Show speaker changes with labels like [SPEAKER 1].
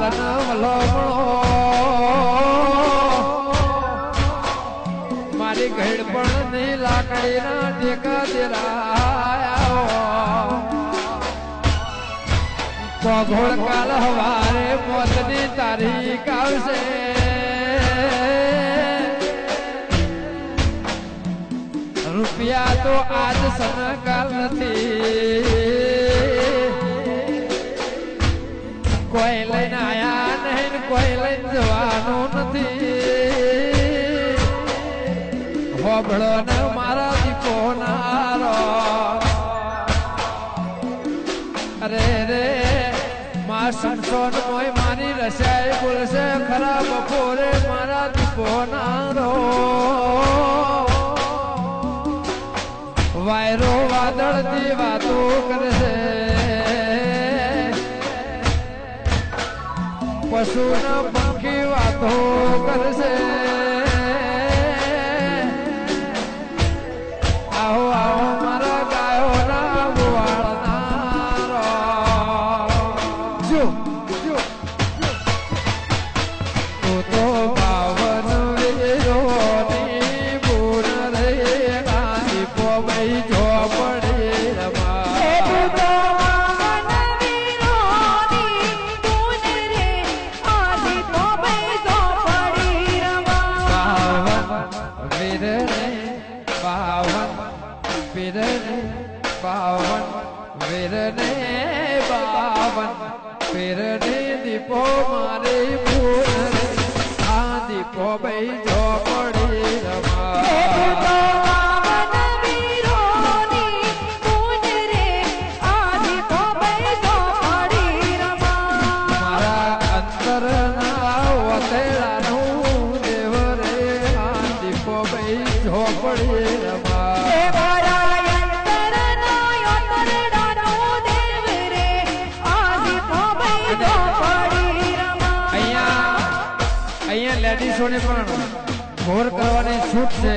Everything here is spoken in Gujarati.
[SPEAKER 1] હાલનો વલોમણો મારી ઘેડ પણ નહીં લાકડીના ટેકા દેરાયા પગોળ કાલ હવારે મોતની તારીખ આવશે રૂપિયા તો આજ સનકાલ નથી કોઈ લઈને આયા નહીં કોઈ લઈને જવાનું નથી હોબળો ને મારા દીપો નારો અરે રે માં સંસોન મોય મારી રસાઈ બોલશે ખરા બપોરે મારા દીપો નારો વાયરો વાદળ થી વાતો કરશે પશુ ના પંખી વાતો કરશે આવો આવો મારા ગાયો ના ગોવાળનારો જો જો તો બાવન વીરોની બુન રે ગાડી પોમઈ જો પડી રમા બાવન વીરને બાવન પીરને દીપો મારે પૂર આ દીપો ભાઈ જો પડી રમા મારા અંતરના વતેડાનું દેવ રે આ દીપો ભાઈ જો પડી રમા લેડીઝોને પણ ઘોર કરવાની છૂટ છે